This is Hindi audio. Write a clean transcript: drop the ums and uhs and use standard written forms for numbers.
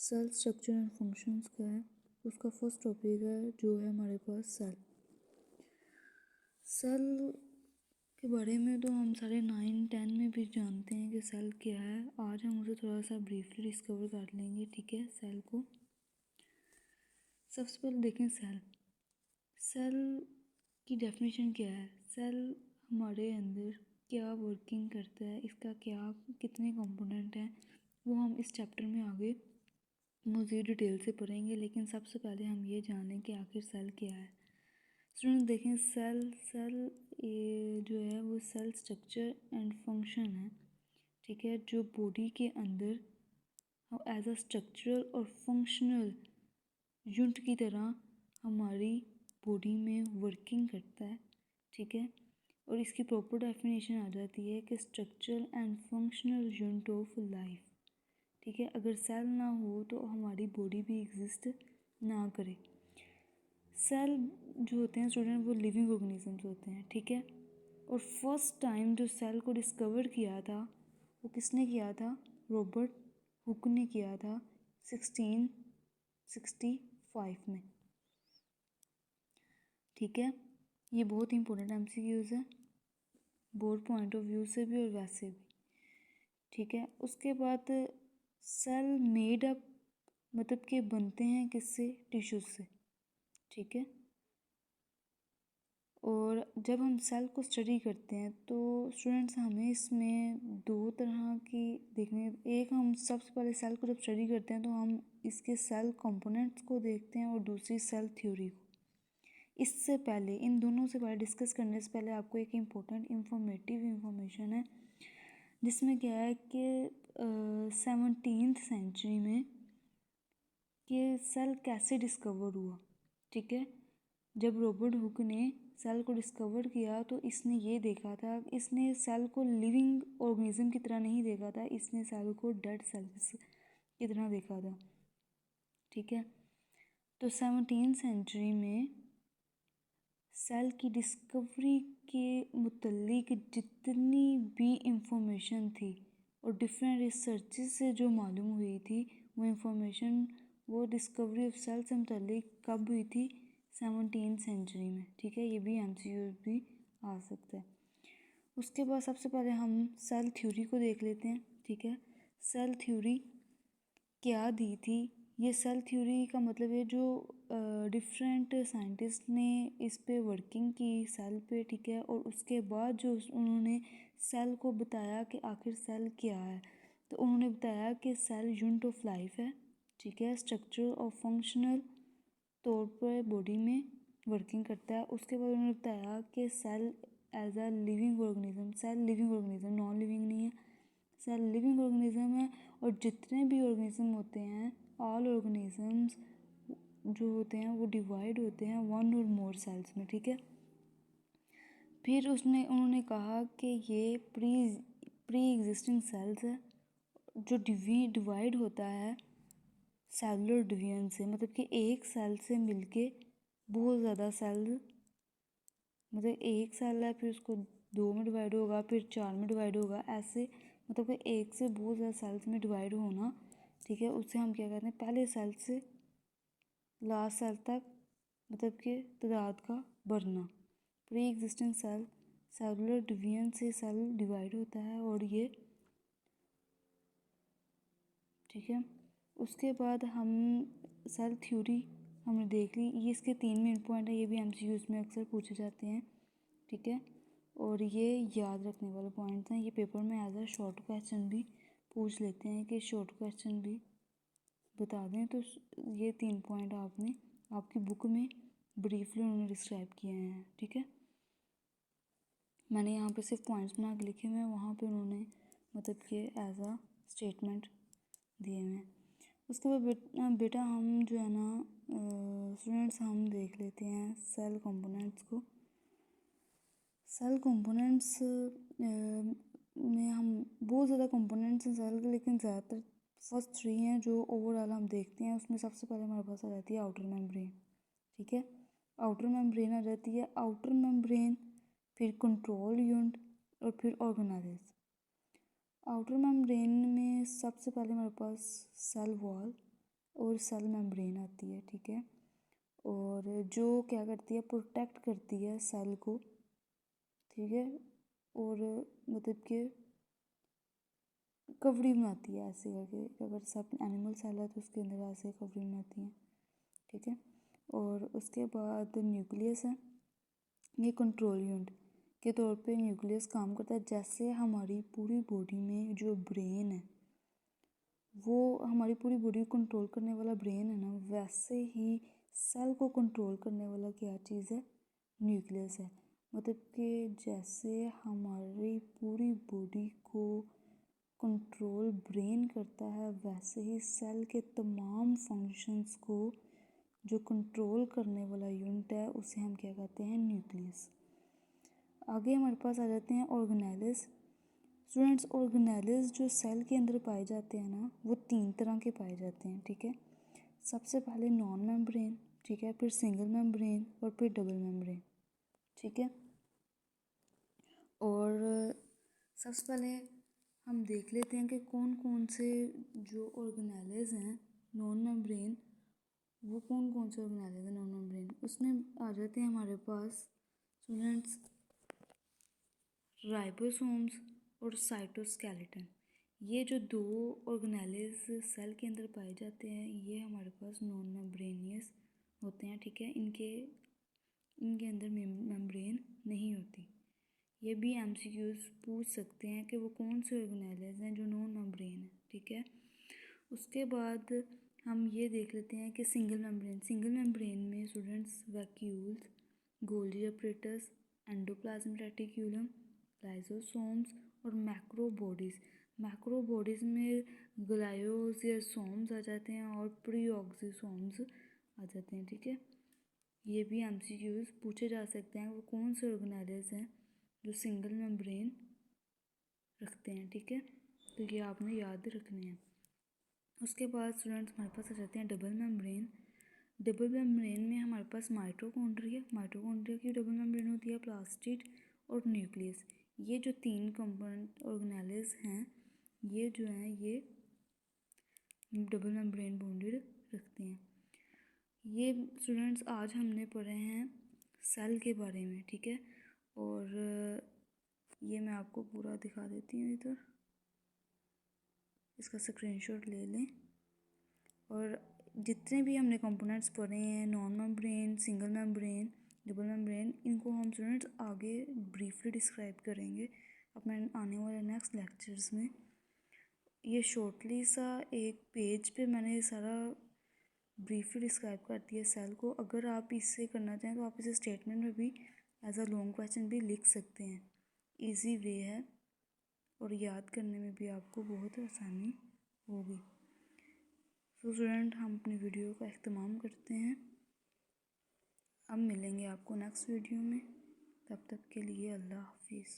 सेल स्ट्रक्चर एंड फंक्शंस का है। उसका फर्स्ट टॉपिक है जो है हमारे पास सेल। सेल के बारे में तो हम सारे 9-10 में भी जानते हैं कि सेल क्या है। आज हम उसे थोड़ा सा ब्रीफली डिस्कवर कर लेंगे, ठीक है। सेल को सबसे पहले देखें सेल की डेफिनेशन क्या है। सेल हमारे अंदर क्या वर्किंग करता है, इसका क्या कितने कंपोनेंट हैं, वो हम इस चैप्टर में आगे मज़ीद डिटेल से पढ़ेंगे। लेकिन सबसे पहले हम ये जानें कि आखिर सेल क्या है। स्टूडेंट देखें, सेल ये जो है वो सेल स्ट्रक्चर एंड फंक्शन है, ठीक है, जो बॉडी के अंदर एज अ स्ट्रक्चरल और फंक्शनल यूनिट की तरह हमारी बॉडी में वर्किंग करता है, ठीक है। और इसकी प्रॉपर डेफिनेशन आ जाती है कि structural and functional unit of life, ठीक है। अगर सेल ना हो तो हमारी बॉडी भी एग्जिस्ट ना करे। सेल जो होते हैं स्टूडेंट वो लिविंग ऑर्गेनिजम्स होते हैं, ठीक है। और फर्स्ट टाइम जो सेल को डिस्कवर किया था वो किसने किया था? रॉबर्ट हुक ने किया था 1665 में, ठीक है। ये बहुत ही इंपॉर्टेंट एमसीक्यूज़ है, बोर्ड पॉइंट ऑफ व्यू से भी और वैसे भी, ठीक है। उसके बाद सेल मेड अप मतलब कि बनते हैं किससे? टिश्यूज से, ठीक है। और जब हम सेल को स्टडी करते हैं तो स्टूडेंट्स हमें इसमें दो तरह की देखने, एक हम सबसे पहले सेल को जब स्टडी करते हैं तो हम इसके सेल कंपोनेंट्स को देखते हैं और दूसरी सेल थ्योरी को। इससे पहले इन दोनों से पहले डिस्कस करने से पहले आपको एक इम्पोर्टेंट इंफॉर्मेटिव इंफॉर्मेशन है, जिसमें क्या है कि 17th सेंचुरी में कि सेल कैसे डिस्कवर हुआ, ठीक है। जब रॉबर्ट हुक ने सेल को डिस्कवर किया तो इसने ये देखा था, इसने सेल को लिविंग ऑर्गेनिज्म की तरह नहीं देखा था, इसने सेल को डेड सेल्स की तरह देखा था, ठीक है। तो 17th सेंचुरी में सेल की डिस्कवरी के मुतल्लिक जितनी भी इंफॉर्मेशन थी और डिफरेंट रिसर्चेस से जो मालूम हुई थी वो इंफॉर्मेशन, वो डिस्कवरी ऑफ सेल से मुतल्लिक कब हुई थी? 17th सेंचुरी में, ठीक है। ये भी एमसीक्यू भी आ सकता है। उसके बाद सबसे पहले हम सेल थ्योरी को देख लेते हैं, ठीक है। सेल थ्योरी क्या दी थी? ये सेल थ्योरी का मतलब है जो डिफरेंट साइंटिस्ट ने इस पे वर्किंग की सेल पे, ठीक है। और उसके बाद जो उन्होंने सेल को बताया कि आखिर सेल क्या है, तो उन्होंने बताया कि सेल यूनिट ऑफ लाइफ है, ठीक है। स्ट्रक्चर और फंक्शनल तौर पर बॉडी में वर्किंग करता है। उसके बाद उन्होंने बताया कि cell as a living organism, cell living organism, non living नहीं है, सेल लिविंग ऑर्गेनिज्म है। और जितने भी ऑर्गेनिज्म होते हैं, ऑल ऑर्गेनिजम्स जो होते हैं वो डिवाइड होते हैं वन और मोर सेल्स में, ठीक है। फिर उन्होंने कहा कि ये प्री एग्जिस्टिंग सेल्स है जो डिवाइड होता है सेलुलर डिवीजन से, मतलब कि एक सेल से मिलके बहुत ज़्यादा सेल, मतलब एक सेल है फिर उसको 2 में डिवाइड होगा, फिर 4 में डिवाइड होगा, ऐसे मतलब कि एक से बहुत ज़्यादा सेल्स में डिवाइड होना, ठीक है। उससे हम क्या कहते हैं? पहले सेल से लास्ट सेल तक मतलब कि तादाद का बढ़ना। Pre existing cell cellular division से सेल डिवाइड होता है और ये, ठीक है। उसके बाद हम सेल थ्योरी हमने देख ली, ये इसके 3 मेन पॉइंट है, ये भी एमसीक्यूज़ में अक्सर पूछे जाते हैं, ठीक है। और ये याद रखने वाले पॉइंट्स हैं, ये पेपर में एज अ शॉर्ट क्वेश्चन भी पूछ लेते हैं कि शॉर्ट क्वेश्चन भी बता दें। तो ये 3 पॉइंट आपने आपकी बुक में ब्रीफली उन्होंने डिस्क्राइब किए हैं, ठीक है। मैंने यहाँ पे सिर्फ पॉइंट्स बना के लिखे हुए हैं, वहाँ पे उन्होंने मतलब कि एज अ स्टेटमेंट दिए हुए हैं। उसके बाद बेटा हम जो है ना स्टूडेंट्स हम देख लेते हैं सेल कंपोनेंट्स को। सेल कंपोनेंट्स में हम बहुत ज़्यादा कंपोनेंट्स हैं सेल के, लेकिन ज़्यादातर फर्स्ट 3 हैं जो ओवरऑल हम देखते हैं। उसमें सबसे पहले हमारे पास आ जाती है आउटर मेम्ब्रेन, ठीक है। आउटर मेम्ब्रेन आ जाती है, आउटर मेम्ब्रेन, फिर कंट्रोल यूनिट और फिर ऑर्गेनाइजेज। आउटर मेम्ब्रेन में सबसे पहले हमारे पास सेल वॉल, और सेल मेम्ब्रेन आती है, ठीक है। और जो क्या करती है, प्रोटेक्ट करती है सेल को, ठीक है। और मतलब कि कवरी बनाती है ऐसे करके, अगर सब एनिमल सेल है तो उसके अंदर ऐसे कवरी बनाती है, ठीक है। और उसके बाद न्यूक्लियस है, ये कंट्रोल यूनिट के तौर पे न्यूक्लियस काम करता है। जैसे हमारी पूरी बॉडी में जो ब्रेन है, वो हमारी पूरी बॉडी को कंट्रोल करने वाला ब्रेन है ना, वैसे ही सेल को कंट्रोल करने वाला क्या चीज़ है, न्यूक्लियस है। मतलब कि जैसे हमारी पूरी बॉडी को कंट्रोल ब्रेन करता है, वैसे ही सेल के तमाम फंक्शंस को जो कंट्रोल करने वाला यूनिट है उसे हम क्या कहते हैं, न्यूक्लियस। आगे हमारे पास आ जाते हैं ऑर्गेनेलिस। स्टूडेंट्स, ऑर्गेनेलिस जो सेल के अंदर पाए जाते हैं ना, वो 3 तरह के पाए जाते हैं, ठीक है। सबसे पहले नॉन मेम्ब्रेन, ठीक है, फिर सिंगल मेम्ब्रेन और फिर डबल मेम्ब्रेन, ठीक है। और सबसे पहले हम देख लेते हैं कि कौन कौन से जो ऑर्गेनेलिस हैं नॉन मेम्ब्रेन, वो कौन कौन से ऑर्गेनेलिस हैं नॉन मेम्ब्रेन। उसमें आ जाते हैं हमारे पास स्टूडेंट्स राइबोसोम्स और साइटोस्केलेटन। ये जो 2 ऑर्गेनेलिस सेल के अंदर पाए जाते हैं, ये हमारे पास नॉन मेम्ब्रेनियस होते हैं, ठीक है। इनके अंदर मेम्ब्रेन नहीं होती। ये भी एमसीक्यूज पूछ सकते हैं कि वो कौन से ऑर्गेनेलिस हैं जो नॉन मेम्ब्रेन है, ठीक है। उसके बाद हम ये देख लेते हैं कि सिंगल मेम्ब्रेन में students vacuoles, Golgi apparatus, endoplasmic reticulum, lysosomes और मैक्रोबॉडीज़ में ग्लायोस या सोम्स आ जाते हैं और प्रीऑक्सीसोम्स आ जाते हैं, ठीक है। ये भी एमसीक्यूज पूछे जा सकते हैं वो कौन से ऑर्गेनेलिस हैं जो सिंगल मेम्ब्रेन रखते हैं, ठीक है। तो ये आपने याद रखने हैं। उसके बाद स्टूडेंट्स हमारे पास आ जाते हैं डबल मेम्ब्रेन। डबल मेम्ब्रेन में हमारे पास माइटोकॉन्ड्रिया की डबल मेम्ब्रेन होती है, प्लास्टिड और न्यूक्लियस। ये जो 3 कंपोनेंट ऑर्गेनेलिस हैं, ये जो हैं ये डबल मेम्ब्रेन बॉन्डेड रखते हैं। ये स्टूडेंट्स आज हमने पढ़े हैं सेल के बारे में, ठीक है। और ये मैं आपको पूरा दिखा देती हूँ इधर, इसका स्क्रीनशॉट ले लें। और जितने भी हमने कंपोनेंट्स पढ़े हैं, non membrane, single membrane, double membrane, इनको हम स्टूडेंट्स आगे ब्रीफली डिस्क्राइब करेंगे अपने आने वाले नेक्स्ट लेक्चर्स में। ये शॉर्टली सा एक पेज पे मैंने सारा ब्रीफली डिस्क्राइब कर दिया सेल को। अगर आप इससे करना चाहें तो आप इसे स्टेटमेंट में भी एज अ लॉन्ग क्वेश्चन भी लिख सकते हैं। इजी वे है और याद करने में भी आपको बहुत आसानी होगी। तो स्टूडेंट, हम अपनी वीडियो का इख्तिताम करते हैं। अब मिलेंगे आपको नेक्स्ट वीडियो में, तब तक के लिए अल्लाह हाफिज़।